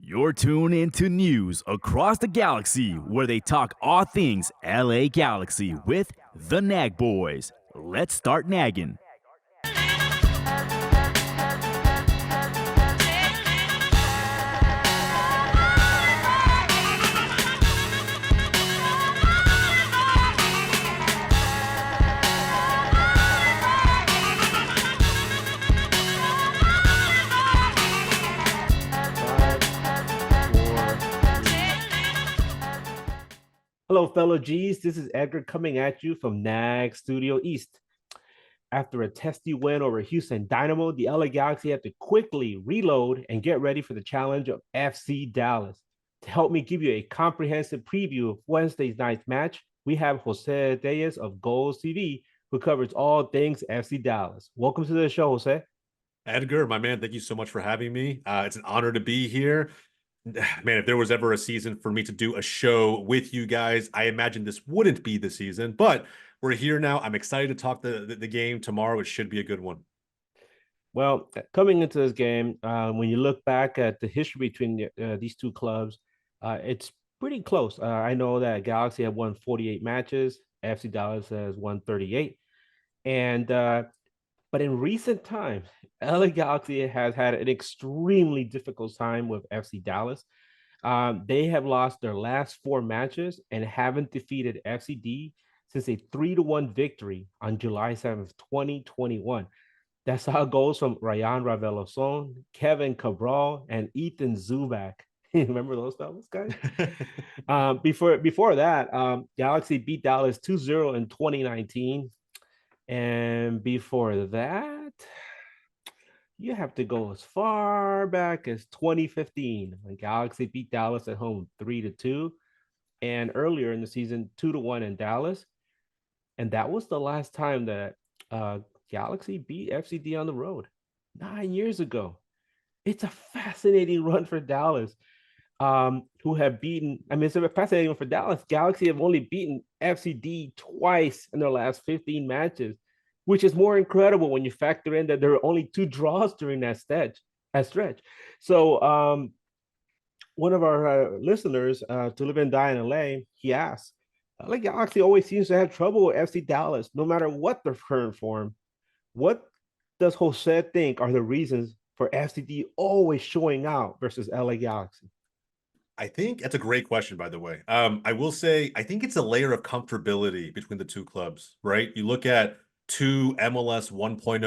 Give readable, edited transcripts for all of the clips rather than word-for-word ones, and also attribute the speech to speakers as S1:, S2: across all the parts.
S1: You're tuned into news across the galaxy where they talk all things LA Galaxy with the Nag Boys. Let's start nagging.
S2: Hello, fellow G's. This is Edgar coming at you from NAG Studio East. After a testy win over Houston Dynamo, the LA Galaxy had to quickly reload and get ready for the challenge of FC Dallas. To help me give you a comprehensive preview of Wednesday's night's match, we have Jose Diaz of Goals TV, who covers all things FC Dallas. Welcome to the show, Jose.
S3: Edgar, my man, thank you so much for having me. It's an honor to be here. Man, if there was ever a season for me to do a show with you guys, I imagine this wouldn't be the season, but we're here now. I'm excited to talk the game tomorrow. It should be a good one.
S2: Well, coming into this game, when you look back at the history between these two clubs, it's pretty close. I know that Galaxy have won 48 matches, FC Dallas has won 38, and but in recent times, LA Galaxy has had an extremely difficult time with FC Dallas. They have lost their last four matches and haven't defeated FCD since a 3-1 victory on July 7th, 2021. That's how it goes from Ryan Raveloson, Kevin Cabral, and Ethan Zubak. Remember those fellas, guys? Before that, Galaxy beat Dallas 2-0 in 2019. And before that, you have to go as far back as 2015 when Galaxy beat Dallas at home 3-2. And earlier in the season, 2-1 in Dallas. And that was the last time that Galaxy beat FCD on the road 9 years ago. It's a fascinating run for Dallas, who have beaten. I mean, it's a fascinating run for Dallas. Galaxy have only beaten FCD twice in their last 15 matches, which is more incredible when you factor in that there are only two draws during that stretch. So, one of our listeners, to live and die in LA, he asked, LA Galaxy always seems to have trouble with FC Dallas, no matter what their current form. What does Jose think are the reasons for FCD always showing out versus LA Galaxy?
S3: I think that's a great question, by the way. I will say, I think it's a layer of comfortability between the two clubs, right? You look at two MLS 1.0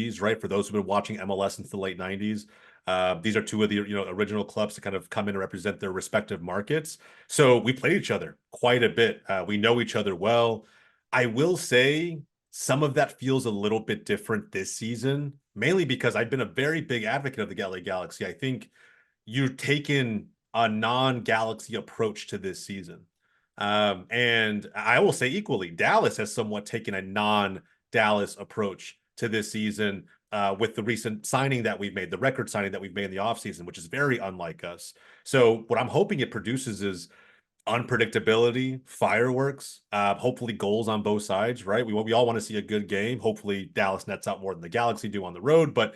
S3: OGs, right? For those who've been watching MLS since the late 90s. These are two of the original clubs to kind of come in and represent their respective markets. So we played each other quite a bit. We know each other well. I will say some of that feels a little bit different this season, mainly because I've been a very big advocate of the LA Galaxy. I think you've taken a non-Galaxy approach to this season. And I will say equally, Dallas has somewhat taken a non-Dallas approach to this season with the recent signing that we've made, the record signing that we've made in the offseason, which is very unlike us. So what I'm hoping it produces is unpredictability, fireworks, hopefully goals on both sides, right? We all want to see a good game. Hopefully Dallas nets out more than the Galaxy do on the road. But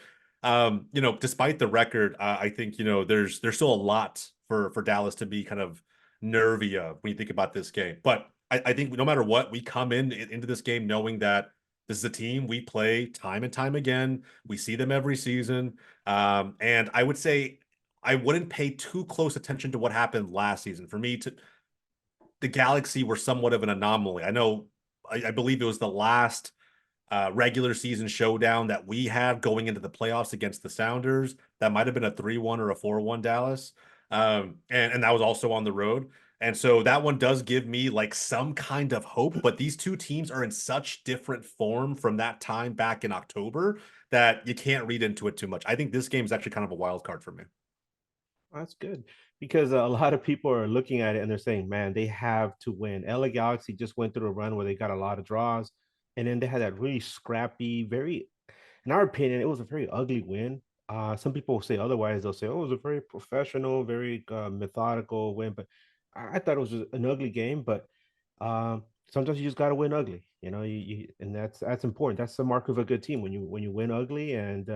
S3: despite the record, I think, there's still a lot for Dallas to be kind of nervy of when you think about this game. But I think no matter what, we come into this game knowing that this is a team we play time and time again. We see them every season. And I would say I wouldn't pay too close attention to what happened last season. For me, the Galaxy were somewhat of an anomaly. I believe it was the last regular season showdown that we had going into the playoffs against the Sounders. That might have been a 3-1 or a 4-1 Dallas. And that was also on the road. And so that one does give me like some kind of hope, but these two teams are in such different form from that time back in October that you can't read into it too much. I think this game is actually kind of a wild card for me.
S2: That's good because a lot of people are looking at it and they're saying, man, they have to win. LA Galaxy just went through a run where they got a lot of draws, and then they had that really scrappy, very, in our opinion, it was a very ugly win. Some people will say otherwise. They'll say, oh, it was a very professional, very methodical win. But I thought it was just an ugly game. But sometimes you just got to win ugly, and that's important. That's the mark of a good team when you win ugly and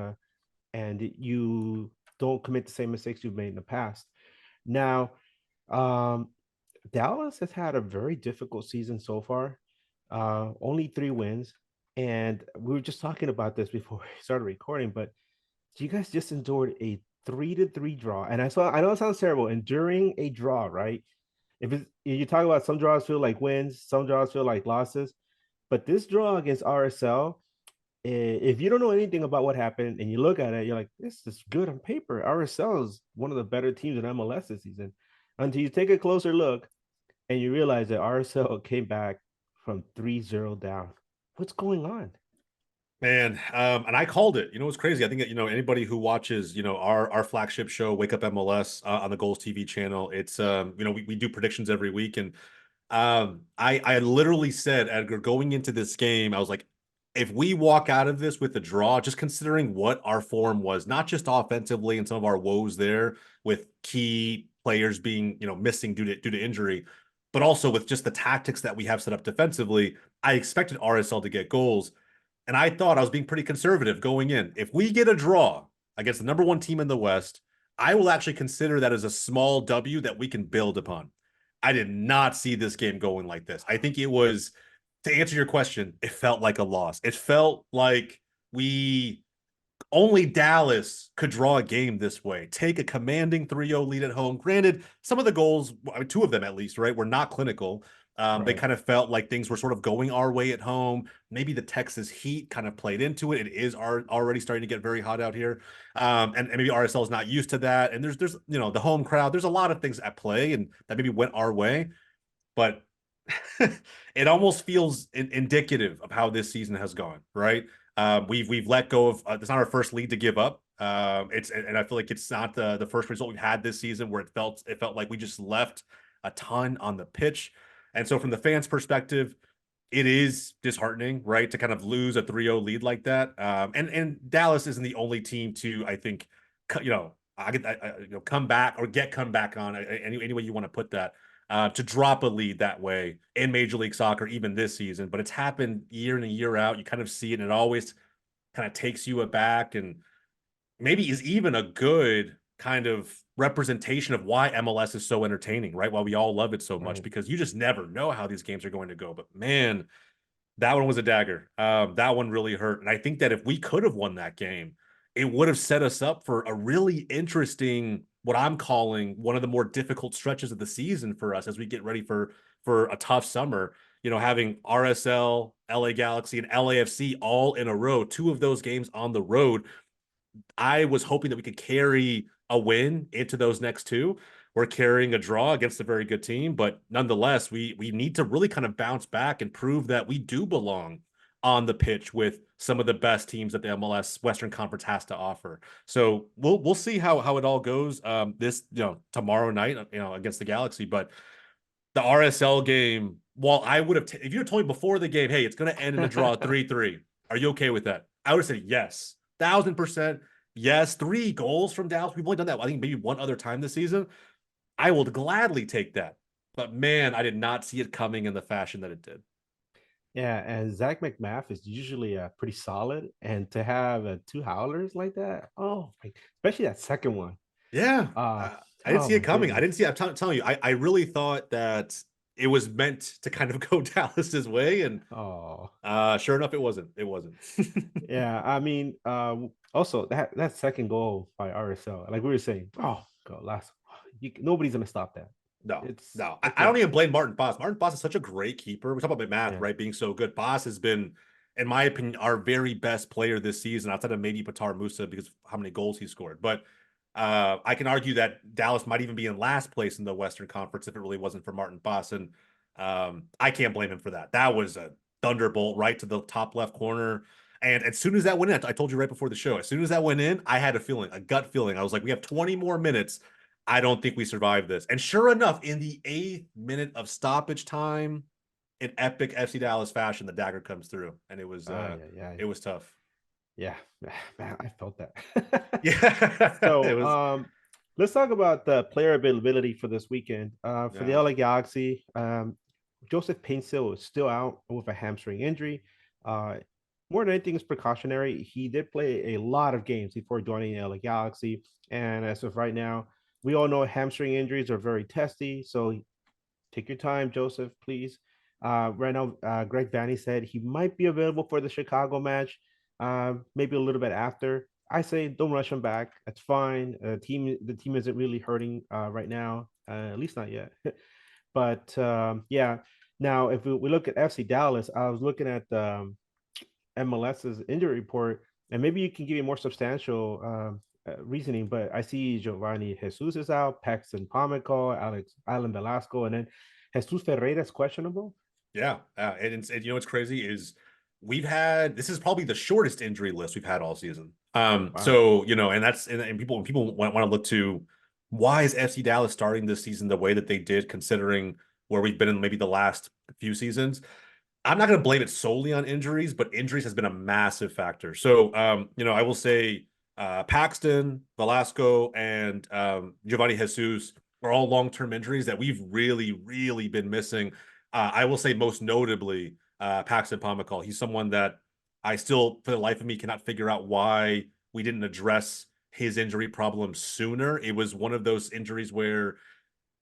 S2: you don't commit the same mistakes you've made in the past. Now, um, Dallas has had a very difficult season so far. Only 3 wins, and we were just talking about this before we started recording. But you guys just endured a 3-3 draw, and I know it sounds terrible. Enduring a draw, right? If it's, you talk about some draws feel like wins, some draws feel like losses, but this draw against RSL, if you don't know anything about what happened and you look at it, you're like, this is good on paper. RSL is one of the better teams in MLS this season. Until you take a closer look and you realize that RSL came back from 3-0 down. What's going on?
S3: Man, and I called it. You know what's crazy? I think that anybody who watches our flagship show, Wake Up MLS, on the Goals TV channel, it's we do predictions every week, and I literally said, Edgar, going into this game, I was like, if we walk out of this with a draw, just considering what our form was, not just offensively and some of our woes there with key players being missing due to injury, but also with just the tactics that we have set up defensively, I expected RSL to get goals. And I thought I was being pretty conservative going in. If we get a draw against the number one team in the West, I will actually consider that as a small W that we can build upon. I did not see this game going like this. I think it was, to answer your question, it felt like a loss. It felt like only Dallas could draw a game this way. Take a commanding 3-0 lead at home. Granted, some of the goals, I mean, two of them at least, right, were not clinical. They kind of felt like things were sort of going our way at home. Maybe the Texas heat kind of played into it. It is already starting to get very hot out here. And maybe RSL is not used to that. And there's the home crowd. There's a lot of things at play and that maybe went our way. But it almost feels indicative of how this season has gone, right? We've let go of it's not our first lead to give up. And I feel like it's not the first result we've had this season where it felt like we just left a ton on the pitch. And so from the fans' perspective, it is disheartening, right, to kind of lose a 3-0 lead like that. And Dallas isn't the only team to, I think, come back or come back on any way you want to put that. To drop a lead that way in Major League Soccer, even this season, but it's happened year in and year out. You kind of see it, and it always kind of takes you aback, and maybe is even a good kind of representation of why MLS is so entertaining, right? Why we all love it so much, because you just never know how these games are going to go. But man, that one was a dagger. That one really hurt. And I think that if we could have won that game, it would have set us up for a really interesting, what I'm calling one of the more difficult stretches of the season for us as we get ready for a tough summer. Having RSL, LA Galaxy, and LAFC all in a row, two of those games on the road. I was hoping that we could carry a win into those next two. We're carrying a draw against a very good team, but nonetheless, we need to really kind of bounce back and prove that we do belong on the pitch with some of the best teams that the MLS Western Conference has to offer. So we'll see how it all goes this tomorrow night against the Galaxy. But the RSL game, while I would have if you had told me before the game, hey, it's going to end in a draw 3-3, are you okay with that? I would have said yes, 1,000%. Yes, 3 goals from Dallas. We've only done that, I think, maybe one other time this season. I will gladly take that. But man, I did not see it coming in the fashion that it did.
S2: Yeah, and Zach McMath is usually pretty solid, and to have 2 howlers like that, especially that second one.
S3: Yeah, I didn't see it coming.
S2: Goodness.
S3: I didn't see. I'm telling you, I really thought that it was meant to kind of go Dallas's way, and sure enough, it wasn't. It wasn't.
S2: Yeah, I mean, also that second goal by RSL, like we were saying, nobody's gonna stop that.
S3: No. I don't even blame Martin Boss. Martin Boss is such a great keeper. We talk about McMath, right, being so good. Boss has been, in my opinion, our very best player this season, outside of maybe Patar Musa because of how many goals he scored. But I can argue that Dallas might even be in last place in the Western Conference if it really wasn't for Martin Boss. And I can't blame him for that. That was a thunderbolt right to the top left corner. And as soon as that went in, I told you right before the show, as soon as that went in, I had a gut feeling. I was like, we have 20 more minutes. I don't think we survived this. And sure enough, in the 8th minute of stoppage time, in epic FC Dallas fashion, the dagger comes through, and it was it was tough.
S2: Yeah, man, I felt that.
S3: Yeah.
S2: So let's talk about the player availability for this weekend. For the LA Galaxy, Joseph Painsil is still out with a hamstring injury. more than anything is precautionary. He did play a lot of games before joining the LA Galaxy, and as of right now, we all know hamstring injuries are very testy. So take your time, Joseph, please. Right now, Greg Vanny said he might be available for the Chicago match, maybe a little bit after. I say don't rush him back. That's fine. The team isn't really hurting right now, at least not yet. But yeah, now if we look at FC Dallas, I was looking at MLS's injury report, and maybe you can give me more substantial reasoning. But I see Giovanni Jesus is out, Paxton Pomykal, Alan Velasco, and then Jesus Ferreira is questionable.
S3: Yeah, and you know what's crazy is this is probably the shortest injury list we've had all season.
S2: Wow.
S3: So you know, and that's and people want to look to why is FC Dallas starting this season the way that they did, considering where we've been in maybe the last few seasons. I'm not going to blame it solely on injuries, but injuries has been a massive factor. So, you know, I will say Paxton, Velasco, and Giovanni Jesus are all long-term injuries that we've really, really been missing. I will say most notably Paxton Pomykal. He's someone that I still, for the life of me, cannot figure out why we didn't address his injury problem sooner. It was one of those injuries where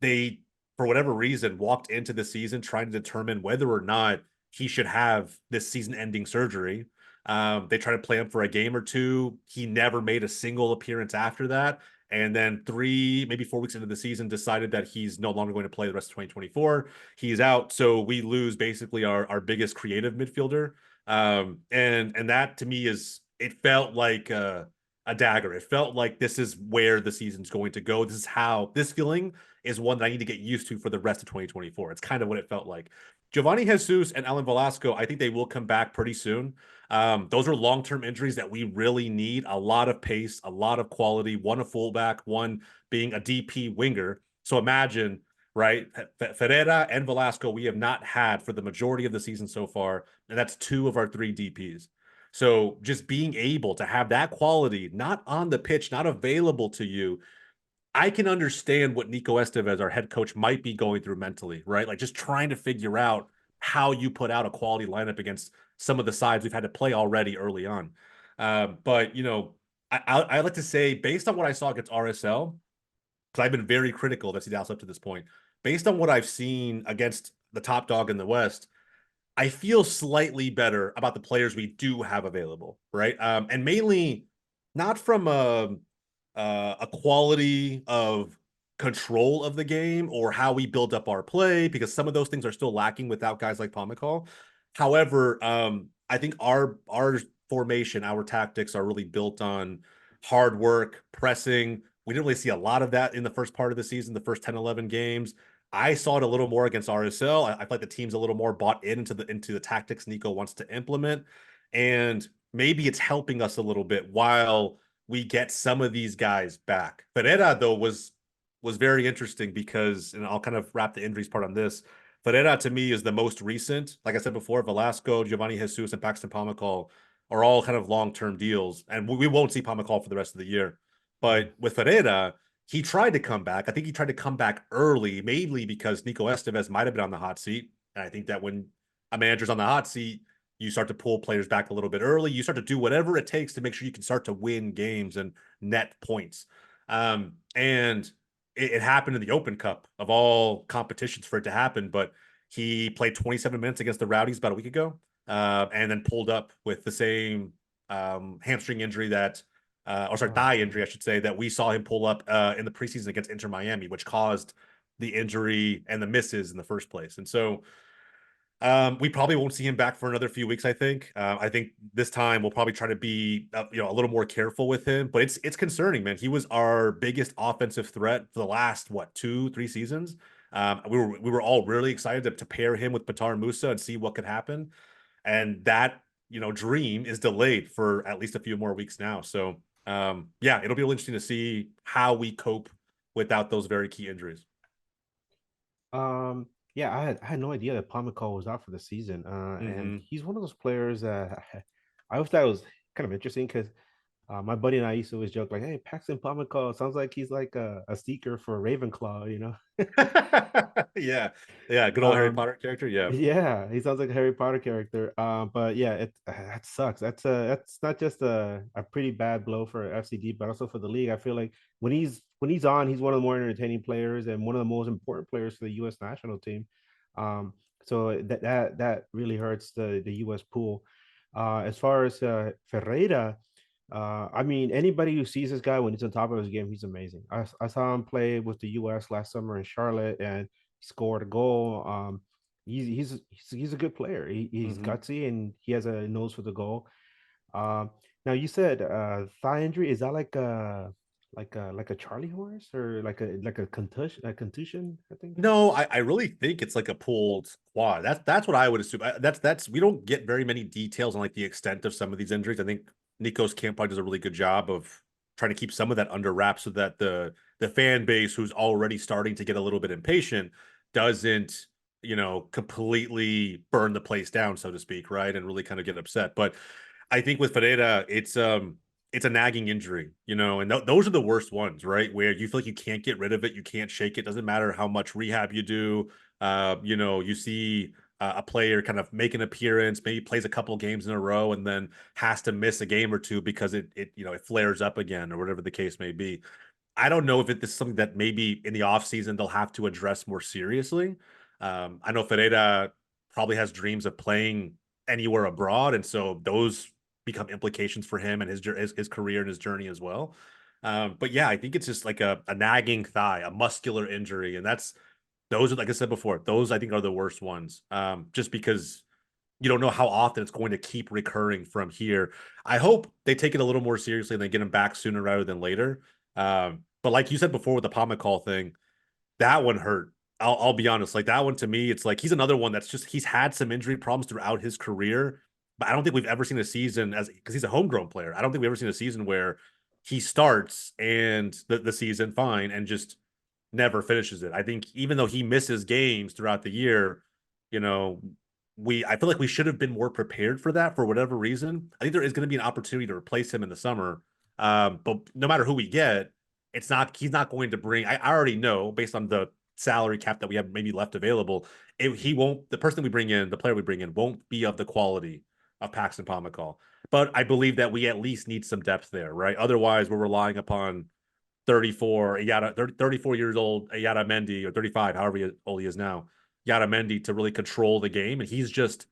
S3: they, for whatever reason, walked into the season trying to determine whether or not he should have this season-ending surgery. They tried to play him for a game or two. He never made a single appearance after that. And then 3, maybe 4 weeks into the season, decided that he's no longer going to play the rest of 2024. He's out. So we lose basically our biggest creative midfielder. And that to me it felt like a dagger. It felt like this is where the season's going to go. This feeling is one that I need to get used to for the rest of 2024. It's kind of what it felt like. Giovanni Jesus and Alan Velasco, I think they will come back pretty soon. Those are long-term injuries that we really need. A lot of pace, a lot of quality, one a fullback, one being a DP winger. So imagine, right, Ferreira and Velasco we have not had for the majority of the season so far, and that's 2 of our 3 DPs. So just being able to have that quality, not on the pitch, not available to you, I can understand what Nico Estevez, our head coach, might be going through mentally, right? Like just trying to figure out how you put out a quality lineup against some of the sides we've had to play already early on. But, you know, I like to say, based on what I saw against RSL, because I've been very critical of FC Dallas up to this point, based on what I've seen against the top dog in the West, I feel slightly better about the players we do have available, right? And mainly not from a quality of control of the game or how we build up our play, because some of those things are still lacking without guys like Pomykal. However, I think our formation, our tactics are really built on hard work, pressing. We didn't really see a lot of that in the first part of the season, the first 10, 11 games. I saw it a little more against RSL. I feel like the team's a little more bought into the tactics Nico wants to implement. And maybe it's helping us a little bit while we get some of these guys back. Ferreira, though, was very interesting because, and I'll kind of wrap the injuries part on this. Ferreira, to me, is the most recent. Like I said before, Velasco, Giovanni Jesus, and Paxton Pomykal are all kind of long-term deals. And we won't see Pomykal for the rest of the year. But with Ferreira, he tried to come back. I think he tried to come back early, mainly because Nico Estevez might have been on the hot seat. And I think that when a manager's on the hot seat, you start to pull players back a little bit early. You start to do whatever it takes to make sure you can start to win games and net points. And it happened in the Open Cup of all competitions for it to happen. But he played 27 minutes against the Rowdies about a week ago, and then pulled up with the same hamstring injury thigh injury, I should say, that we saw him pull up in the preseason against Inter Miami, which caused the injury and the misses in the first place. And so we probably won't see him back for another few weeks. I think this time we'll probably try to be a little more careful with him. But it's concerning, man. He was our biggest offensive threat for the last 2-3 seasons. We were all really excited to pair him with Petar Musa and see what could happen. And that dream is delayed for at least a few more weeks now. So yeah, it'll be really interesting to see how we cope without those very key injuries.
S2: Yeah, I had no idea that Pomykal was out for the season. And he's one of those players that I always thought it was kind of interesting because My buddy and I used to always joke like, "Hey, Paxton Pomykal sounds like he's like a seeker for Ravenclaw," you know?
S3: Yeah. Yeah. Good old Harry
S2: Um,
S3: Potter character. Yeah.
S2: yeah, he sounds like a Harry Potter character. But yeah, it that sucks. That's not just a pretty bad blow for FCD, but also for the league. I feel like when he's on, he's one of the more entertaining players and one of the most important players for the U.S. national team. Um, so that really hurts the U.S. pool. As far as Ferreira, I mean, anybody who sees this guy when he's on top of his game, he's amazing. I saw him play with the U.S. last summer in Charlotte, and he scored a goal. He's a good player. He's
S3: Mhm.
S2: gutsy and he has a nose for the goal. Um, Now you said thigh injury. Is that like a Charlie horse or like a contusion? I think.
S3: No, I really think it's like a pulled quad. That's what I would assume. That's we don't get very many details on like the extent of some of these injuries. I think Nico's camp probably does a really good job of trying to keep some of that under wraps so that the fan base who's already starting to get a little bit impatient doesn't, completely burn the place down, so to speak, right? And really kind of get upset. But I think with Ferreira, it's a nagging injury, and those are the worst ones, right? Where you feel like you can't get rid of it, you can't shake it. Doesn't matter how much rehab you do. You see a player kind of make an appearance, maybe plays a couple games in a row, and then has to miss a game or two because it flares up again or whatever the case may be. I don't know if this is something that maybe in the offseason they'll have to address more seriously. I know Ferreira probably has dreams of playing anywhere abroad, and so those become implications for him and his career and his journey as well. But yeah, I think it's just like a nagging thigh, a muscular injury, and those are, like I said before, those I think are the worst ones. Just because you don't know how often it's going to keep recurring from here. I hope they take it a little more seriously and they get him back sooner rather than later. But like you said before with the Pomykal thing, that one hurt. I'll be honest. Like that one to me, it's like he's another one that's just he's had some injury problems throughout his career, but I don't think we've ever seen a season as because he's a homegrown player. I don't think we've ever seen a season where he starts and the season fine and just never finishes it. I think even though he misses games throughout the year, you know, I feel like we should have been more prepared for that for whatever reason. I think there is going to be an opportunity to replace him in the summer. But no matter who we get, he's not going to bring. I already know based on the salary cap that we have maybe left available, he won't. The person we bring in, the player we bring in, won't be of the quality of Paxton Pomykal. But I believe that we at least need some depth there, right? Otherwise, we're relying upon 34, 34 years old, Yada Mendy, or 35, however old he is now, Yada Mendy to really control the game. And he's just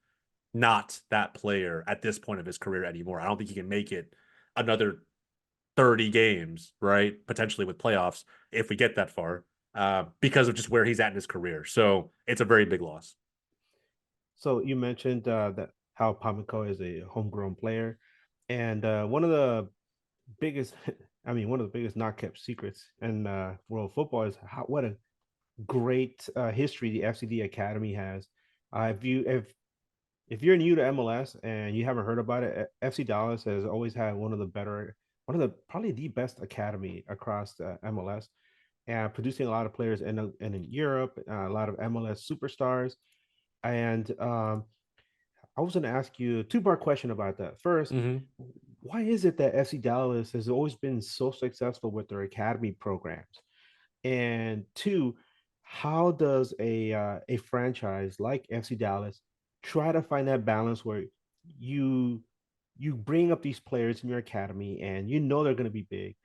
S3: not that player at this point of his career anymore. I don't think he can make it another 30 games, right? Potentially with playoffs if we get that far, because of just where he's at in his career. So it's a very big loss.
S2: So you mentioned that how Pamiko is a homegrown player, and one of the biggest, I mean, one of the biggest not kept secrets in world football is what a great history the FCD Academy has. If you're new to MLS and you haven't heard about it, FC Dallas has always had one of the probably the best academy across MLS, and producing a lot of players in Europe, a lot of MLS superstars. And I was going to ask you a two-part question about that. First,
S3: Mm-hmm.
S2: why is it that FC Dallas has always been so successful with their academy programs? And two, how does a franchise like FC Dallas try to find that balance where you you bring up these players in your academy and you know they're going to be big?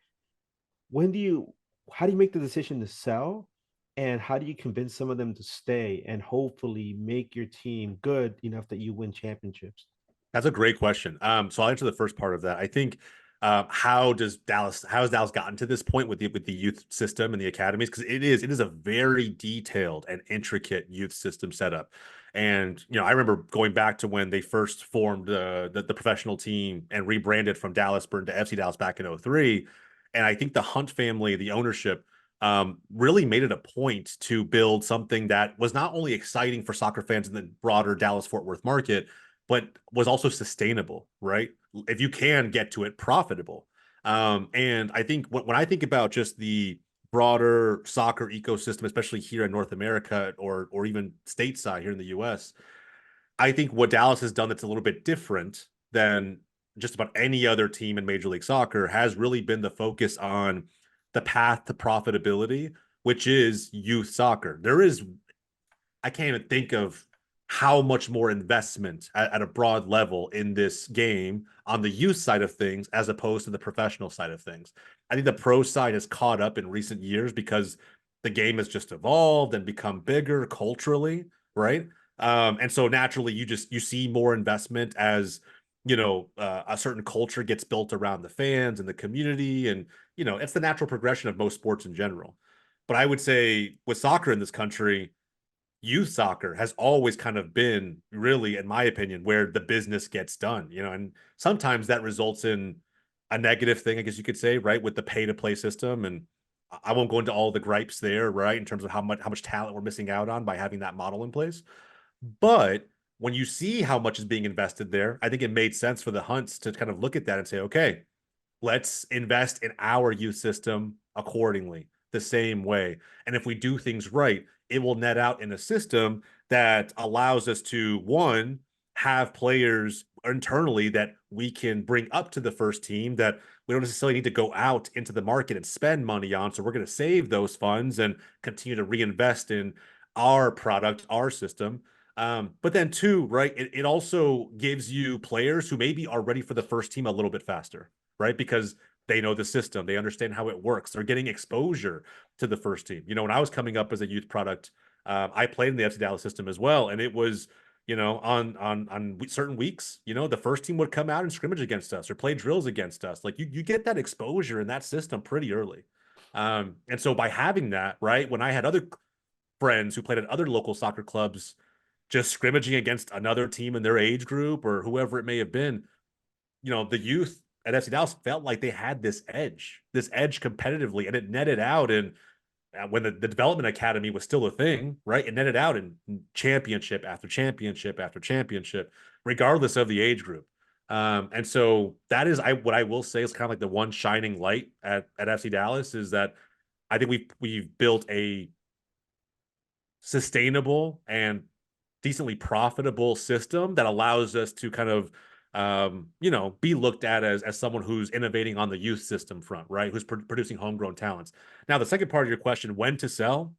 S2: When do you How do you make the decision to sell? And how do you convince some of them to stay and hopefully make your team good enough that you win championships?
S3: That's a great question. So I'll answer the first part of that. I think how has Dallas gotten to this point with the youth system and the academies? Because it is a very detailed and intricate youth system setup. And I remember going back to when they first formed the professional team and rebranded from Dallas Burn to FC Dallas back in 03. And I think the Hunt family, the ownership, really made it a point to build something that was not only exciting for soccer fans in the broader Dallas Fort Worth market, but was also sustainable, right? If you can get to it, profitable. And I think when I think about just the broader soccer ecosystem, especially here in North America or even stateside here in the US, I think what Dallas has done that's a little bit different than just about any other team in Major League Soccer, has really been the focus on the path to profitability, which is youth soccer. I can't even think of how much more investment at a broad level in this game on the youth side of things as opposed to the professional side of things. I think the pro side has caught up in recent years because the game has just evolved and become bigger culturally, right? And so naturally, you see more investment as a certain culture gets built around the fans and the community, and it's the natural progression of most sports in general. But I would say with soccer in this country, youth soccer has always kind of been really, in my opinion, where the business gets done, and sometimes that results in a negative thing, I guess you could say, right, with the pay to play system. And I won't go into all the gripes there, right, in terms of how much talent we're missing out on by having that model in place. But when you see how much is being invested there, I think it made sense for the Hunts to kind of look at that and say, okay, let's invest in our youth system accordingly, the same way. And if we do things right, it will net out in a system that allows us to, one, have players internally that we can bring up to the first team that we don't necessarily need to go out into the market and spend money on. So we're going to save those funds and continue to reinvest in our product, our system. But then two, right, it also gives you players who maybe are ready for the first team a little bit faster, right? Because they know the system, they understand how it works, they're getting exposure to the first team. When I was coming up as a youth product, I played in the FC Dallas system as well, and it was on certain weeks, the first team would come out and scrimmage against us or play drills against us. Like you get that exposure in that system pretty early. And so by having that, right, when I had other friends who played at other local soccer clubs just scrimmaging against another team in their age group or whoever it may have been, the youth at FC Dallas felt like they had this edge competitively, and it netted out. And when the development academy was still a thing, right, it netted out in championship after championship after championship, regardless of the age group. And so that is what I will say is kind of like the one shining light at FC Dallas, is that I think we've built a sustainable and decently profitable system that allows us to kind of be looked at as someone who's innovating on the youth system front, right? Who's producing homegrown talents. Now, the second part of your question, when to sell,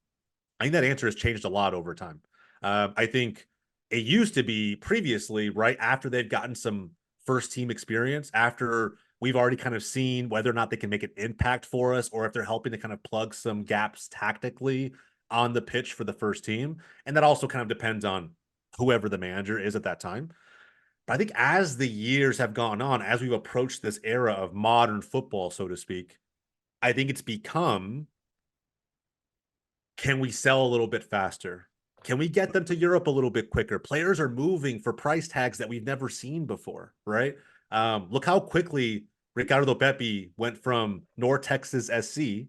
S3: I think that answer has changed a lot over time. I think it used to be previously, right, after they've gotten some first team experience, after we've already kind of seen whether or not they can make an impact for us, or if they're helping to kind of plug some gaps tactically on the pitch for the first team. And that also kind of depends on whoever the manager is at that time. But I think as the years have gone on, as we've approached this era of modern football, so to speak, I think it's become, can we sell a little bit faster? Can we get them to Europe a little bit quicker? Players are moving for price tags that we've never seen before, right? Look how quickly Ricardo Pepi went from North Texas SC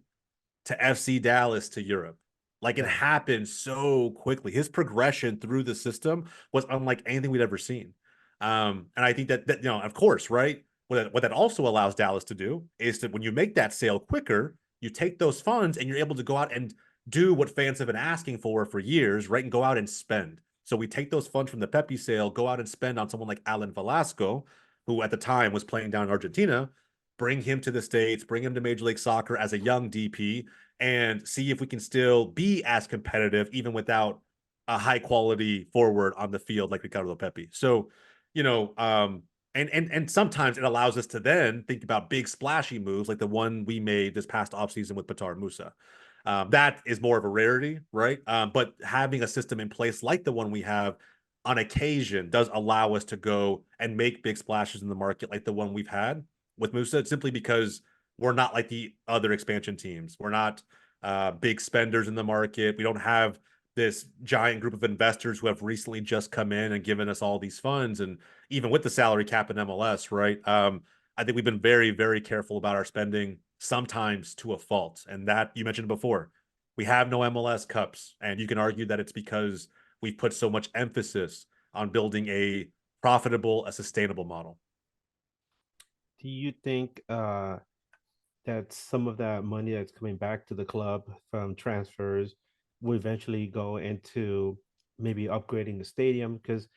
S3: to FC Dallas to Europe. Like, it happened so quickly. His progression through the system was unlike anything we'd ever seen. And I think that of course, right, what that also allows Dallas to do is that when you make that sale quicker, you take those funds and you're able to go out and do what fans have been asking for years, right, and go out and spend. So we take those funds from the Pepe sale, go out and spend on someone like Alan Velasco, who at the time was playing down in Argentina, bring him to the States, bring him to Major League Soccer as a young DP, and see if we can still be as competitive even without a high quality forward on the field like Ricardo Pepi. So, and sometimes it allows us to then think about big splashy moves like the one we made this past offseason with Batar Musa. That is more of a rarity, right? But having a system in place like the one we have on occasion does allow us to go and make big splashes in the market like the one we've had with Musa, simply because we're not like the other expansion teams. We're not big spenders in the market. We don't have this giant group of investors who have recently just come in and given us all these funds. And even with the salary cap in MLS, right? I think we've been very, very careful about our spending, sometimes to a fault. And that you mentioned before, we have no MLS Cups. And you can argue that it's because we've put so much emphasis on building a profitable, a sustainable model.
S2: Do you think that some of that money that's coming back to the club from transfers will eventually go into maybe upgrading the stadium? Because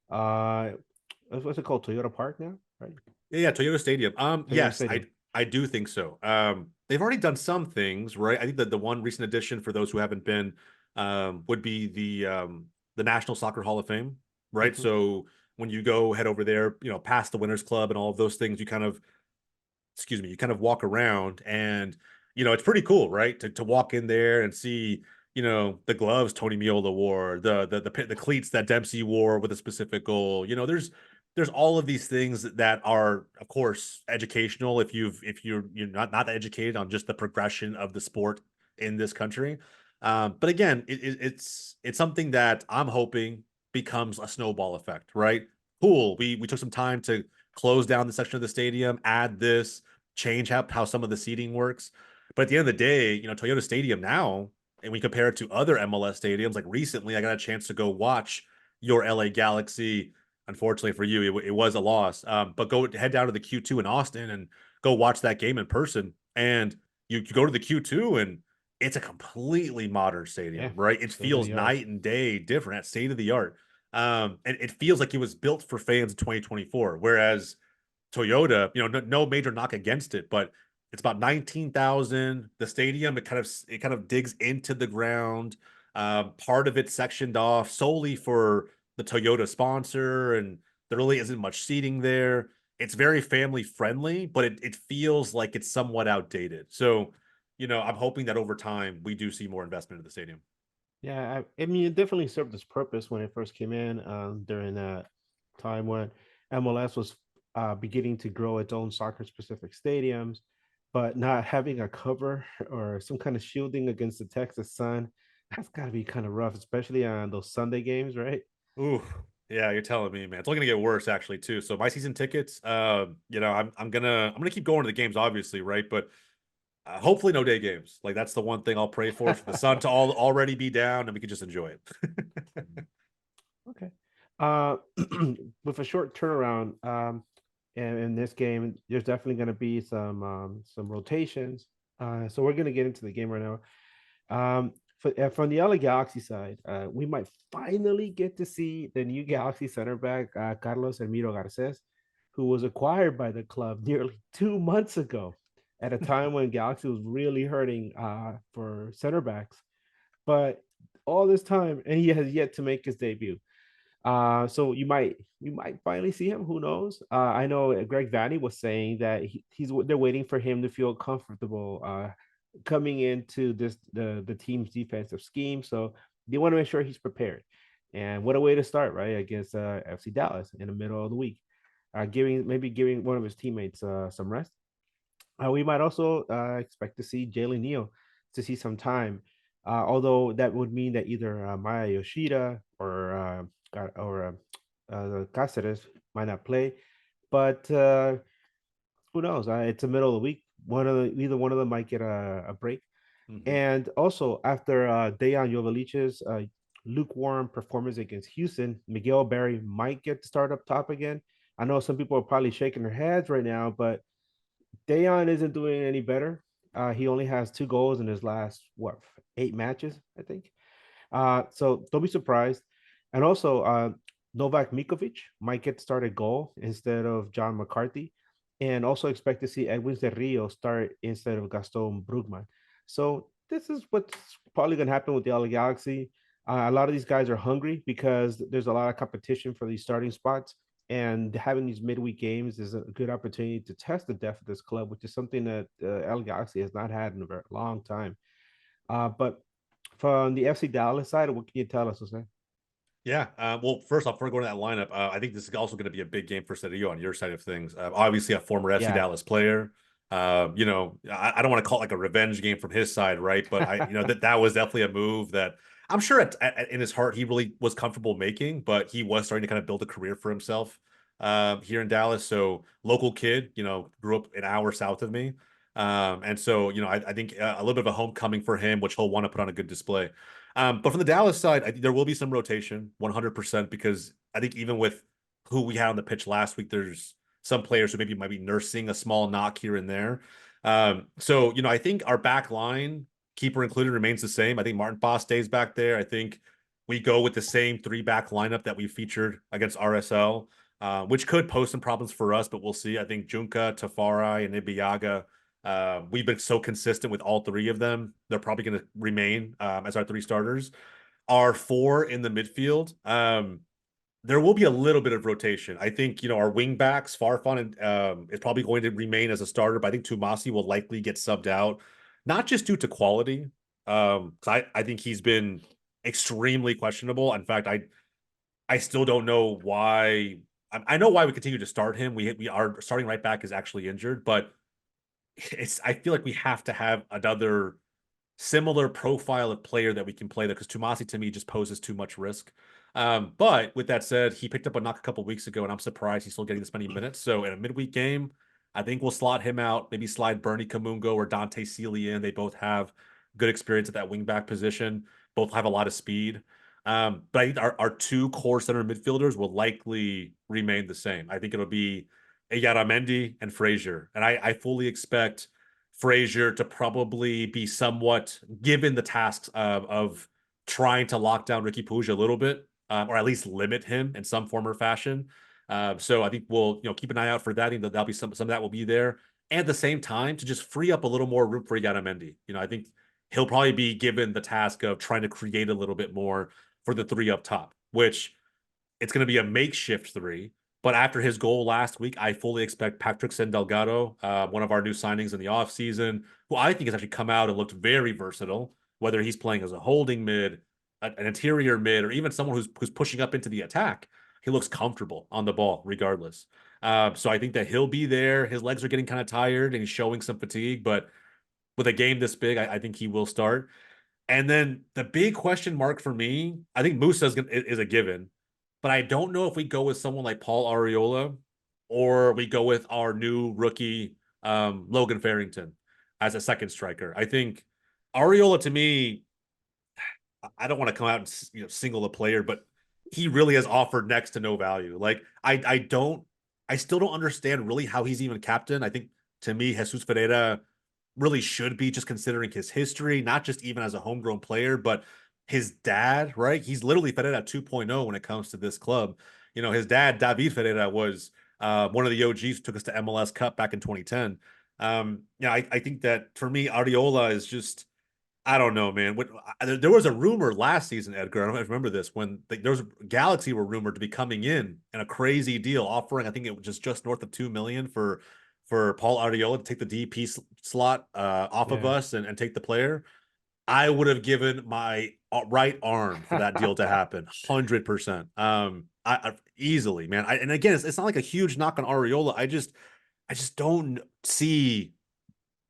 S2: what's it called? Toyota Park now, right?
S3: Yeah, Toyota Stadium.
S2: Toyota
S3: Yes,
S2: Stadium.
S3: I do think so. They've already done some things, right? I think that the one recent addition for those who haven't been, would be the National Soccer Hall of Fame, right?
S2: Mhm.
S3: So when you go head over there, past the Winners Club and all of those things, you kind of, excuse me, you kind of walk around and it's pretty cool, right? To walk in there and see, the gloves Tony Meola wore, the cleats that Dempsey wore with a specific goal. There's all of these things that are, of course, educational if you're not educated on just the progression of the sport in this country. But again, it's something that I'm hoping becomes a snowball effect, right? Cool. We took some time to close down the section of the stadium, add this, change how some of the seating works. But at the end of the day, Toyota Stadium now, and we compare it to other MLS stadiums, like recently I got a chance to go watch your LA Galaxy. Unfortunately for you, it was a loss. But go head down to the Q2 in Austin and go watch that game in person. And you go to the Q2 and it's a completely modern
S2: Yeah,
S3: stadium, right? It
S2: state of
S3: feels
S2: the art.
S3: night and day different, at state of the art. And it feels like it was built for fans in 2024. Whereas Toyota, no major knock against it, but it's about 19,000. The stadium, it kind of digs into the ground. Part of it sectioned off solely for the Toyota sponsor, and there really isn't much seating there. It's very family friendly, but it feels like it's somewhat outdated. So, I'm hoping that over time we do see more investment in the stadium.
S2: Yeah, I mean, it definitely served its purpose when it first came in, during that time when MLS was beginning to grow its own soccer-specific stadiums, but not having a cover or some kind of shielding against the Texas sun. That's got to be kind of rough, especially on those Sunday games, right?
S3: Ooh, yeah, you're telling me, man. It's only gonna get worse actually too. So my season tickets, I'm gonna keep going to the games, obviously, right? But hopefully no day games. Like that's the one thing I'll pray for the sun to already be down and we can just enjoy it.
S2: Okay. Uh, with a short turnaround, in this game, there's definitely going to be some rotations. So we're going to get into the game right now. From the LA Galaxy side, we might finally get to see the new Galaxy center back, Carlos Emiro Garces, who was acquired by the club nearly 2 months ago, at a time when Galaxy was really hurting for center backs. But all this time, and he has yet to make his debut. So you might finally see him. Who knows? I know Greg Vanny was saying that they're waiting for him to feel comfortable coming into the team's defensive scheme. So they want to make sure he's prepared. And what a way to start, right? Against FC Dallas in the middle of the week, giving one of his teammates some rest. We might also expect to see Jalen Neal to see some time, although that would mean that either Maya Yoshida or Cáceres might not play. But who knows? It's the middle of the week. Either one of them might get a break.
S3: Mhm.
S2: And also, after Dejan Jovalich's lukewarm performance against Houston, Miguel Berry might get to start up top again. I know some people are probably shaking their heads right now, but Dayon isn't doing any better. He only has 2 goals in his last 8 matches, I think. So don't be surprised. And also, Novak Mikovic might get started goal instead of John McCarthy, and also expect to see Edwin Cerrillo start instead of Gaston Brugman. So this is what's probably going to happen with the LA Galaxy. A lot of these guys are hungry because there's a lot of competition for these starting spots, and having these midweek games is a good opportunity to test the depth of this club, which is something that LA Galaxy has not had in a very long time. But from the FC Dallas side, what can you tell us, Jose?
S3: Yeah. Well, first off, before going to that lineup, I think this is also going to be a big game for Cedillo on your side of things. Obviously, a former FC
S2: Yeah.
S3: Dallas player. I don't want to call it like a revenge game from his side, right? But that was definitely a move that I'm sure in his heart he really was comfortable making, but he was starting to kind of build a career for himself here in Dallas. So local kid, grew up an hour south of me. And so, I think a little bit of a homecoming for him, which he'll want to put on a good display. But from the Dallas side, I think there will be some rotation, 100%, because I think even with who we had on the pitch last week, there's some players who maybe might be nursing a small knock here and there. So, I think our back line, keeper included, remains the same. I think Martin Foss stays back there. I think we go with the same 3-back lineup that we featured against RSL. which could pose some problems for us, but we'll see. I think Junka, Tafari, and Ibiaga, we've been so consistent with all three of them. They're probably going to remain as our three starters. Our four in the midfield, there will be a little bit of rotation. I think, our wing backs, Farfan is probably going to remain as a starter, but I think Tumasi will likely get subbed out, not just due to quality. I think he's been extremely questionable. In fact, I still don't know why. I know why we continue to start him. We are starting right back is actually injured, but I feel like we have to have another similar profile of player that we can play there, because Tumasi to me just poses too much risk. But with that said, he picked up a knock a couple weeks ago, and I'm surprised he's still getting this many minutes. So in a midweek game, I think we'll slot him out, maybe slide Bernie Kamungo or Dante Sealy in. They both have good experience at that wingback position, both have a lot of speed. But I think our two core center midfielders will likely remain the same. I think it'll be Yaramendi and Frazier. And I fully expect Frazier to probably be somewhat given the tasks of trying to lock down Ricky Puig a little bit, or at least limit him in some form or fashion. So I think we'll keep an eye out for that. I think that'll be some of that will be there. And at the same time, to just free up a little more room for Yaramendi. I think he'll probably be given the task of trying to create a little bit more for the three up top, which it's going to be a makeshift three. But after his goal last week, I fully expect Patrick Delgado, one of our new signings in the offseason, who I think has actually come out and looked very versatile, whether he's playing as a holding mid, an interior mid, or even someone who's pushing up into the attack. He looks comfortable on the ball regardless. So I think that he'll be there. His legs are getting kind of tired and he's showing some fatigue, but with a game this big, I think he will start. And then the big question mark for me, I think Musa is a given, but I don't know if we go with someone like Paul Arriola or we go with our new rookie Logan Farrington as a second striker. I think Arriola, to me, I don't want to come out and single a player, but he really has offered next to no value. Like I still don't understand really how he's even captain. I think to me, Jesus Ferreira really should be, just considering his history, not just even as a homegrown player, but his dad, right? He's literally Ferreira 2.0 when it comes to this club. His dad, David Ferreira, was one of the OGs who took us to MLS Cup back in 2010. I think that for me, Ariola is just, I don't know, man. There was a rumor last season, Edgar. I don't know if you remember this, when there was Galaxy were rumored to be coming in a crazy deal, offering, I think it was just north of $2 million for Paul Arriola to take the DP slot off of us and take the player. I would have given my right arm for that deal to happen, 100%. I easily, man. And again, it's not like a huge knock on Arriola. I just don't see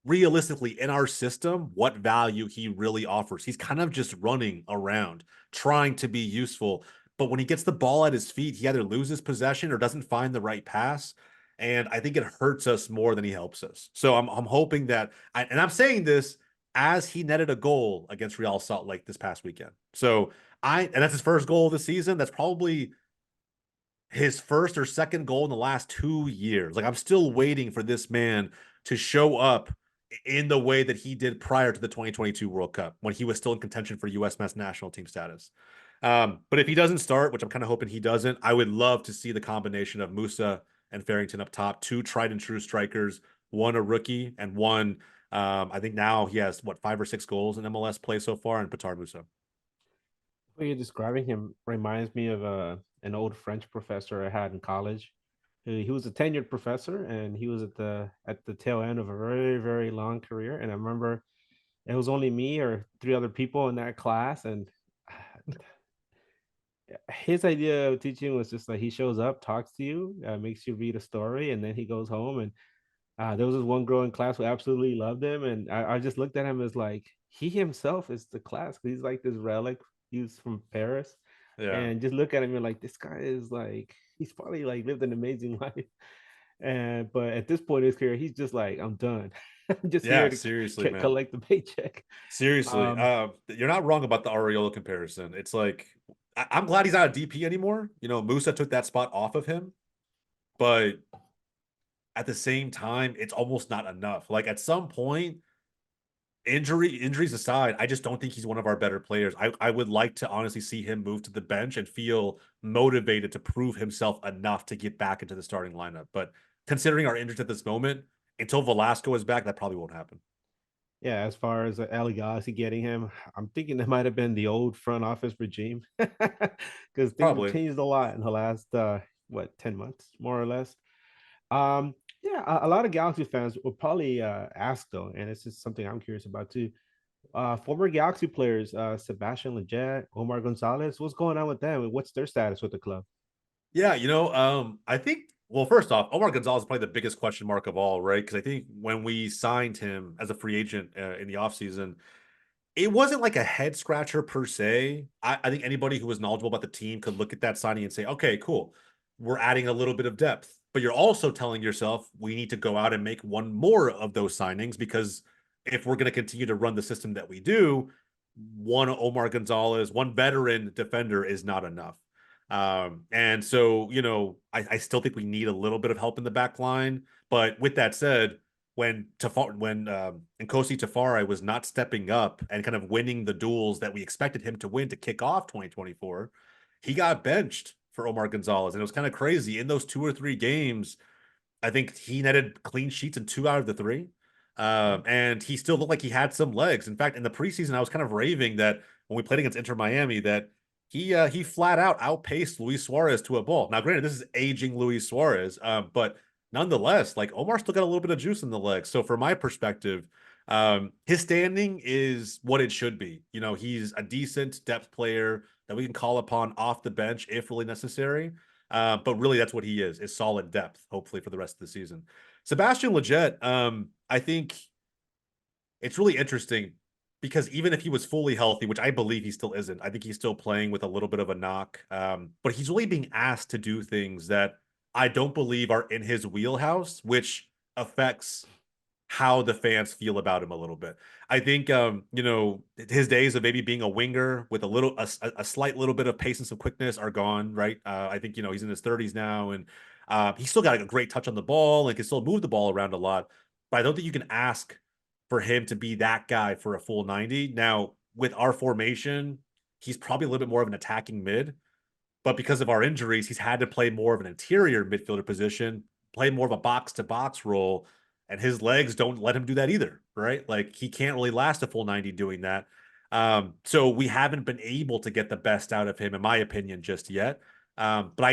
S3: realistically in our system what value he really offers. He's kind of just running around trying to be useful, but when he gets the ball at his feet, he either loses possession or doesn't find the right pass, and I think it hurts us more than he helps us. So I'm hoping that and I'm saying this as he netted a goal against Real Salt Lake this past weekend. So and that's his first goal of the season. That's probably his first or second goal in the last 2 years. Like, I'm still waiting for this man to show up in the way that he did prior to the 2022 World Cup, when he was still in contention for U.S. men's national team status. But if he doesn't start, which I'm kind of hoping he doesn't, I would love to see the combination of Musa and Farrington up top, two tried and true strikers, one a rookie and one, I think now he has 5 or 6 goals in MLS play so far, and Petar Musa.
S2: The way you're describing him reminds me of an old French professor I had in college. He was a tenured professor, and he was at the tail end of a very, very long career. And I remember it was only me or 3 other people in that class, and his idea of teaching was just like, he shows up, talks to you, makes you read a story, and then he goes home. And there was this one girl in class who absolutely loved him, and I just looked at him as like, he himself is the class. He's like this relic. He's from Paris, and just look at him, you're like, this guy is like, he's probably like lived an amazing life. And but at this point in his career, he's just like, I'm done. I'm just here to
S3: seriously, man.
S2: collect the paycheck.
S3: Seriously, you're not wrong about the Arriola comparison. It's like, I'm glad he's not a DP anymore. Musa took that spot off of him, but at the same time, it's almost not enough. Like, at some point, injuries aside, I just don't think he's one of our better players. I would like to honestly see him move to the bench and feel motivated to prove himself enough to get back into the starting lineup. But considering our injuries at this moment, until Velasco is back, that probably won't happen.
S2: Yeah, as far as LA Galaxy getting him, I'm thinking that might have been the old front office regime because things have
S3: Probably.
S2: changed a lot in the last 10 months, more or less. Um, yeah, a lot of Galaxy fans will probably ask though, and this is something I'm curious about too. Former Galaxy players, Sebastian Lletget, Omar Gonzalez, what's going on with them? What's their status with the club?
S3: Yeah, I think, well, first off, Omar Gonzalez is probably the biggest question mark of all, right? Because I think when we signed him as a free agent in the offseason, it wasn't like a head scratcher per se. I think anybody who was knowledgeable about the team could look at that signing and say, okay, cool. We're adding a little bit of depth. But you're also telling yourself we need to go out and make one more of those signings because if we're going to continue to run the system that we do, one Omar Gonzalez, one veteran defender is not enough. And so, I still think we need a little bit of help in the back line. But with that said, when Nkosi Tafari was not stepping up and kind of winning the duels that we expected him to win to kick off 2024, he got benched for Omar Gonzalez. And it was kind of crazy. In those 2 or 3 games, I think he netted clean sheets in 2 out of the 3. And he still looked like he had some legs. In fact, in the preseason, I was kind of raving that when we played against Inter Miami, that he flat out outpaced Luis Suarez to a ball. Now, granted, this is aging Luis Suarez, but nonetheless, like Omar still got a little bit of juice in the legs. So from my perspective, his standing is what it should be. He's a decent depth player that we can call upon off the bench if really necessary. But really, that's what he is solid depth, hopefully, for the rest of the season. Sebastian Lletget, I think it's really interesting because even if he was fully healthy, which I believe he still isn't, I think he's still playing with a little bit of a knock. But he's really being asked to do things that I don't believe are in his wheelhouse, which affects how the fans feel about him a little bit. I think his days of maybe being a winger with a slight little bit of pace and some quickness are gone, right? I think he's in his 30s now, and he's still got a great touch on the ball and can still move the ball around a lot. But I don't think you can ask for him to be that guy for a full 90. Now, with our formation, he's probably a little bit more of an attacking mid, but because of our injuries, he's had to play more of an interior midfielder position, play more of a box to box role, and his legs don't let him do that either, right? Like he can't really last a full 90 doing that. So we haven't been able to get the best out of him, in my opinion, just yet. But I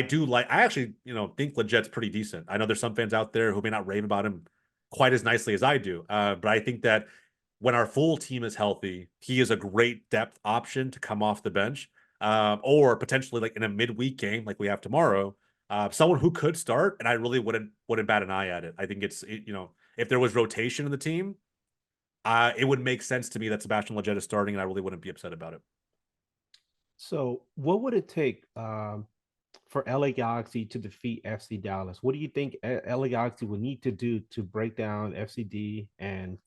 S3: actually, think Leget's pretty decent. I know there's some fans out there who may not rave about him quite as nicely as I do. But I think that when our full team is healthy, he is a great depth option to come off the bench. Or potentially like in a midweek game like we have tomorrow, someone who could start, and I really wouldn't bat an eye at it. I think if there was rotation in the team, it would make sense to me that Sebastian Lletget is starting, and I really wouldn't be upset about it.
S2: So, what would it take for LA Galaxy to defeat FC Dallas? What do you think LA Galaxy would need to do to break down FCD and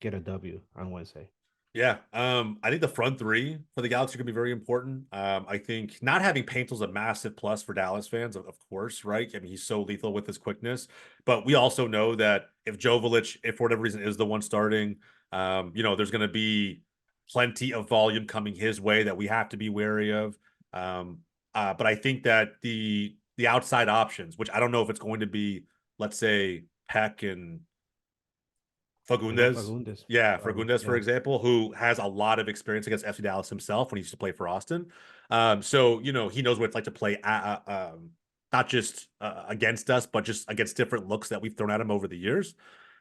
S2: get a W on Wednesday?
S3: Yeah, I think the front three for the Galaxy are going to be very important. I think not having Paintel's a massive plus for Dallas fans, of course, right? I mean, he's so lethal with his quickness, but we also know that if Jovic, if for whatever reason is the one starting, there's going to be plenty of volume coming his way that we have to be wary of. But I think that the outside options, which I don't know if it's going to be, let's say Peck and Fagundes.
S2: Fagundes.
S3: Yeah, Fagundes, for
S2: Yeah.
S3: example, who has a lot of experience against FC Dallas himself when he used to play for Austin. So, he knows what it's like to play not just against us, but just against different looks that we've thrown at him over the years.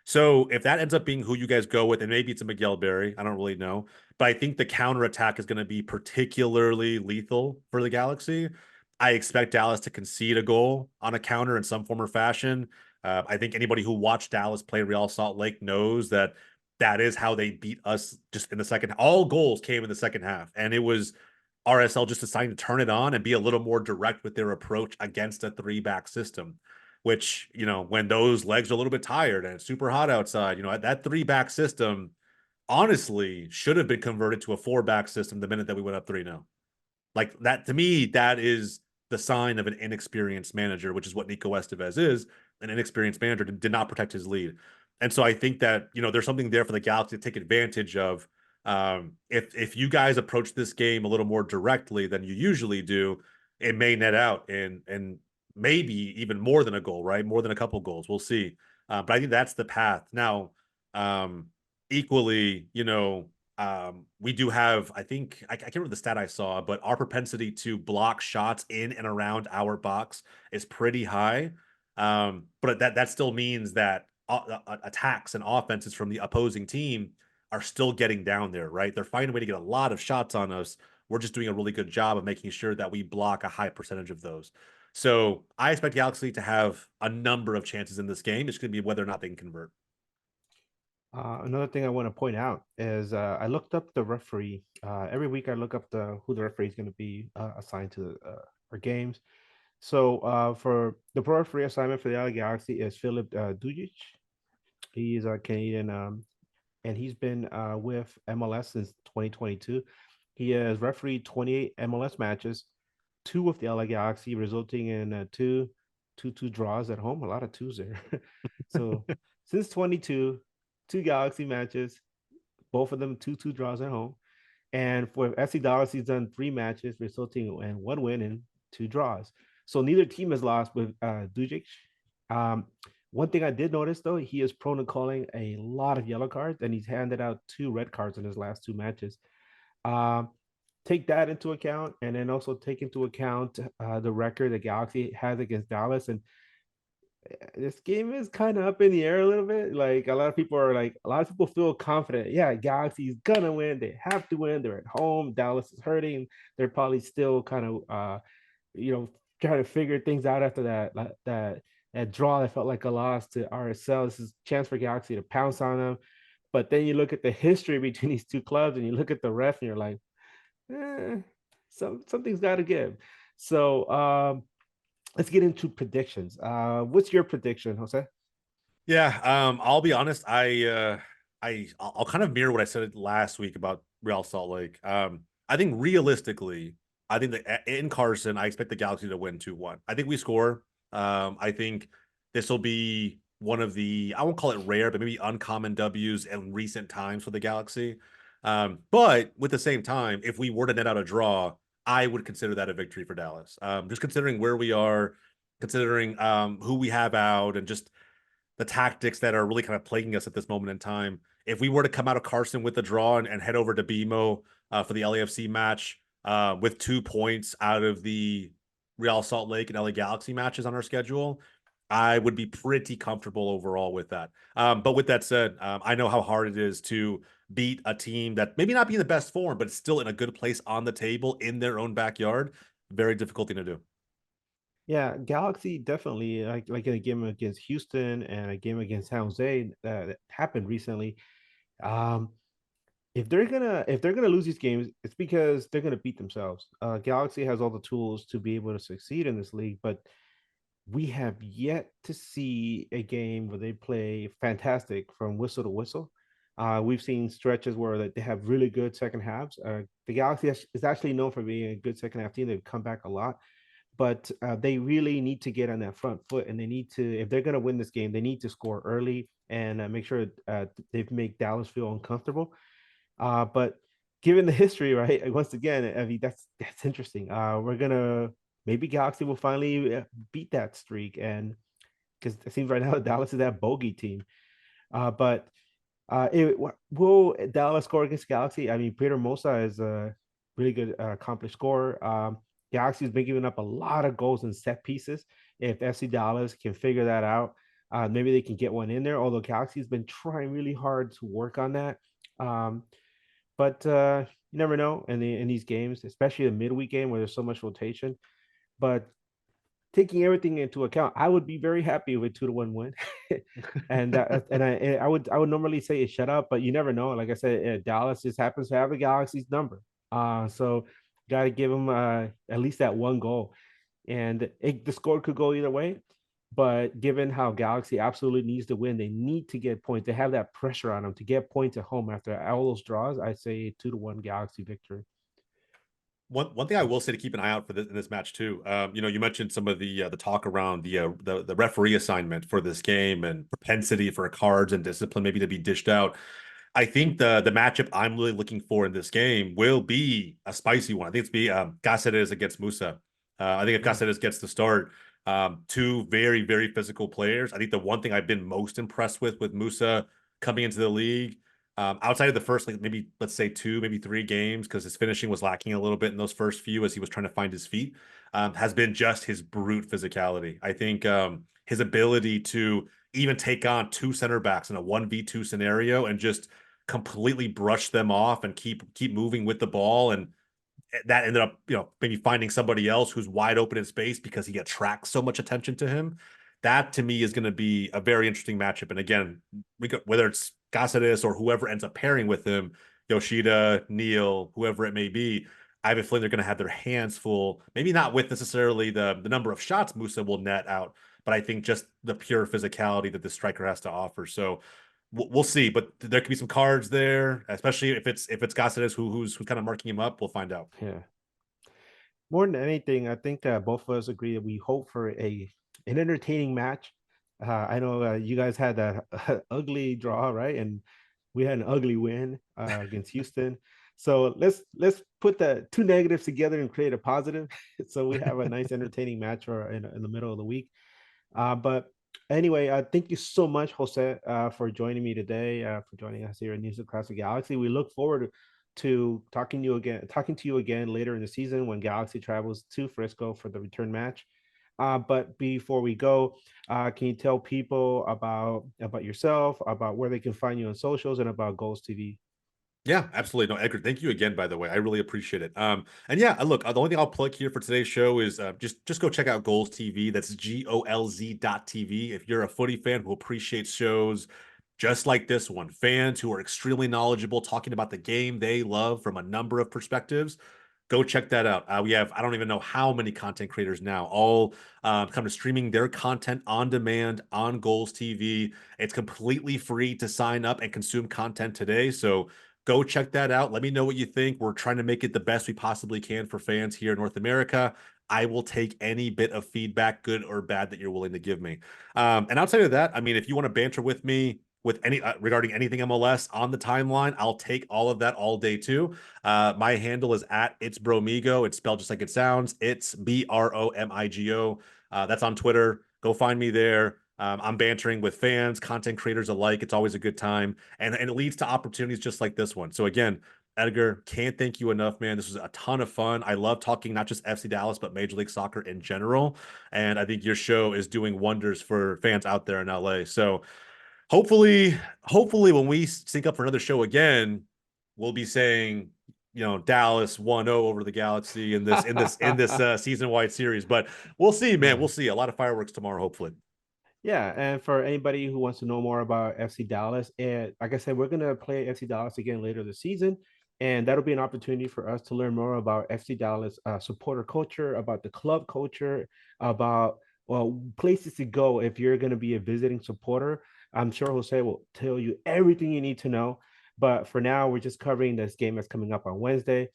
S3: So if that ends up being who you guys go with, and maybe it's a Miguel Berry, I don't really know. But I think the counterattack is going to be particularly lethal for the Galaxy. I expect Dallas to concede a goal on a counter in some form or fashion. I think anybody who watched Dallas play Real Salt Lake knows that is how they beat us just in the second. All goals came in the second half, and it was RSL just deciding to turn it on and be a little more direct with their approach against a 3-back system, which, when those legs are a little bit tired and it's super hot outside, that 3-back system honestly should have been converted to a 4-back system the minute that we went up 3-0. Like that, to me, that is the sign of an inexperienced manager, which is what Nico Estevez is. An inexperienced manager did not protect his lead. And so I think that, there's something there for the Galaxy to take advantage of. If you guys approach this game a little more directly than you usually do, it may net out and maybe even more than a goal, right? More than a couple goals. We'll see. But I think that's the path. Now, equally, we do have, I think, I can't remember the stat I saw, but our propensity to block shots in and around our box is pretty high. But that still means that attacks and offenses from the opposing team are still getting down there, right? They're finding a way to get a lot of shots on us. We're just doing a really good job of making sure that we block a high percentage of those. So I expect Galaxy to have a number of chances in this game. It's going to be whether or not they can convert.
S2: Another thing I want to point out is I looked up the referee. Every week I look up who the referee is going to be assigned to our games. So for the pro referee assignment for the LA Galaxy is Philip Dujic. He's a Canadian, and he's been with MLS since 2022. He has refereed 28 MLS matches, two with the LA Galaxy, resulting in two draws at home. A lot of twos there. So since 22, two Galaxy matches, both of them two draws at home. And for FC Dallas, he's done 3 matches, resulting in 1 win and 2 draws. So neither team has lost with Dujic. One thing I did notice, though, he is prone to calling a lot of yellow cards, and he's handed out 2 red cards in his last 2 matches. Take that into account, and then also take into account the record the Galaxy has against Dallas. And this game is kind of up in the air a little bit. Like a lot of people feel confident. Yeah, Galaxy's gonna win. They have to win. They're at home. Dallas is hurting. They're probably still kind of trying to figure things out after that draw that felt like a loss to RSL. This is a chance for Galaxy to pounce on them. But then you look at the history between these two clubs and you look at the ref and you're like, something's got to give. So let's get into predictions. What's your prediction, Jose?
S3: Yeah, I'll be honest. I'll kind of mirror what I said last week about Real Salt Lake. I think realistically, I think that in Carson, I expect the Galaxy to win 2-1. I think we score. I think this will be one of the, I won't call it rare, but maybe uncommon W's in recent times for the Galaxy. But with the same time, if we were to net out a draw, I would consider that a victory for Dallas. Just considering where we are, considering who we have out, and just the tactics that are really kind of plaguing us at this moment in time. If we were to come out of Carson with a draw and head over to BMO for the LAFC match with 2 points out of the Real Salt Lake and LA Galaxy matches on our schedule, I would be pretty comfortable overall with that. But with that said, I know how hard it is to beat a team that maybe not be in the best form, but it's still in a good place on the table in their own backyard. Very difficult thing to do.
S2: Yeah, Galaxy definitely like in a game against Houston and a game against San Jose that happened recently. Um, if they're gonna lose these games, it's because they're gonna beat themselves. Galaxy has all the tools to be able to succeed in this league, but we have yet to see a game where they play fantastic from whistle to whistle. We've seen stretches where they have really good second halves. The Galaxy is actually known for being a good second half team. They've come back a lot, but they really need to get on that front foot, and they need to, if they're going to win this game, they need to score early and make sure they make Dallas feel uncomfortable. But given the history, right? Once again, I mean that's interesting. We're gonna maybe Galaxy will finally beat that streak, and because it seems right now Dallas is that bogey team. But will Dallas score against Galaxy? I mean, Peter Mosa is a really good accomplished scorer. Galaxy has been giving up a lot of goals in set pieces. If FC Dallas can figure that out, maybe they can get one in there. Although Galaxy has been trying really hard to work on that. But you never know in these games, especially the midweek game where there's so much rotation. But taking everything into account, I would be very happy with 2-1 win. And I would normally say a shutout, but you never know. Like I said, Dallas just happens to have the Galaxy's number. So got to give them at least that one goal, and the score could go either way. But given how Galaxy absolutely needs to win, they need to get points. They have that pressure on them to get points at home after all those draws. I'd say 2-1 Galaxy victory.
S3: One thing I will say to keep an eye out for in this match too. You mentioned some of the talk around the referee assignment for this game and propensity for cards and discipline maybe to be dished out. I think the matchup I'm really looking for in this game will be a spicy one. I think it's be Cáceres against Musa. I think if
S2: Mm.
S3: Cáceres gets the start, two very, very physical players. I think the one thing I've been most impressed with Musa coming into the league, outside of the first, like maybe let's say two, maybe three games, because his finishing was lacking a little bit in those first few as he was trying to find his feet, has been just his brute physicality. I think his ability to even take on two center backs in a 1v2 scenario and just completely brush them off and keep moving with the ball, and that ended up maybe finding somebody else who's wide open in space because he attracts so much attention to him. That to me is going to be a very interesting matchup. And again, whether it's Cáceres or whoever ends up pairing with him, Yoshida, Neil, whoever it may be, I have a feeling they're going to have their hands full. Maybe not with necessarily the number of shots Musa will net out, but I think just the pure physicality that the striker has to offer. So we'll see, but there could be some cards there, especially if it's Cáceres who's kind of marking him up. We'll find out.
S2: Yeah. More than anything, I think both of us agree that we hope for an entertaining match. I know you guys had that ugly draw, right? And we had an ugly win against Houston. So let's put the two negatives together and create a positive. So we have a nice entertaining match or in the middle of the week. But anyway, thank you so much, Jose, for joining me today, for joining us here at News Across the Galaxy. We look forward to talking to you again later in the season when Galaxy travels to Frisco for the return match. But before we go, can you tell people about yourself, about where they can find you on socials, and about Goals TV?
S3: Yeah, absolutely. No, Edgar, thank you again, by the way. I really appreciate it. And yeah, look, the only thing I'll plug here for today's show is just go check out Goals TV. That's GOLZ.TV. If you're a footy fan who appreciates shows just like this one, fans who are extremely knowledgeable, talking about the game they love from a number of perspectives, go check that out. We have, I don't even know how many content creators now, all come to streaming their content on demand on Goals TV. It's completely free to sign up and consume content today. So go check that out. Let me know what you think. We're trying to make it the best we possibly can for fans here in North America. I will take any bit of feedback, good or bad, that you're willing to give me. And outside of that, I mean, if you want to banter with me with any regarding anything MLS on the timeline, I'll take all of that all day too. My handle is at It's Bromigo. It's spelled just like it sounds. It's BROMIGO. That's on Twitter. Go find me there. I'm bantering with fans, content creators alike. It's always a good time, and it leads to opportunities just like this one. So again, Edgar, can't thank you enough, man. This was a ton of fun. I love talking not just FC Dallas, but Major League Soccer in general. And I think your show is doing wonders for fans out there in LA. So hopefully when we sync up for another show again, we'll be saying, Dallas 1-0 over the Galaxy in this season-wide series. But we'll see, man.
S2: Yeah.
S3: We'll see. A lot of fireworks tomorrow, hopefully.
S2: Yeah, and for anybody who wants to know more about FC Dallas, and like I said, we're gonna play FC Dallas again later this season, and that'll be an opportunity for us to learn more about FC Dallas supporter culture, about the club culture, about places to go if you're gonna be a visiting supporter. I'm sure Jose will tell you everything you need to know. But for now, we're just covering this game that's coming up on Wednesday.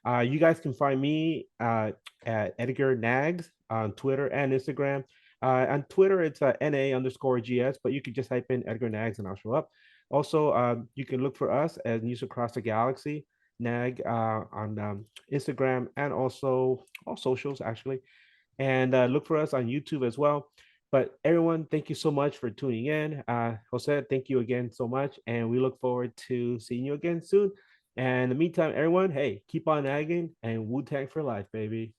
S2: You guys can find me at Edgar Nags on Twitter and Instagram. On Twitter, it's NA_GS, but you can just type in Edgar Nags and I'll show up. Also, you can look for us as News Across the Galaxy, NAG on Instagram and also all socials, actually. And look for us on YouTube as well. But everyone, thank you so much for tuning in. Jose, thank you again so much. And we look forward to seeing you again soon. And in the meantime, everyone, hey, keep on nagging and Wu Tang for life, baby.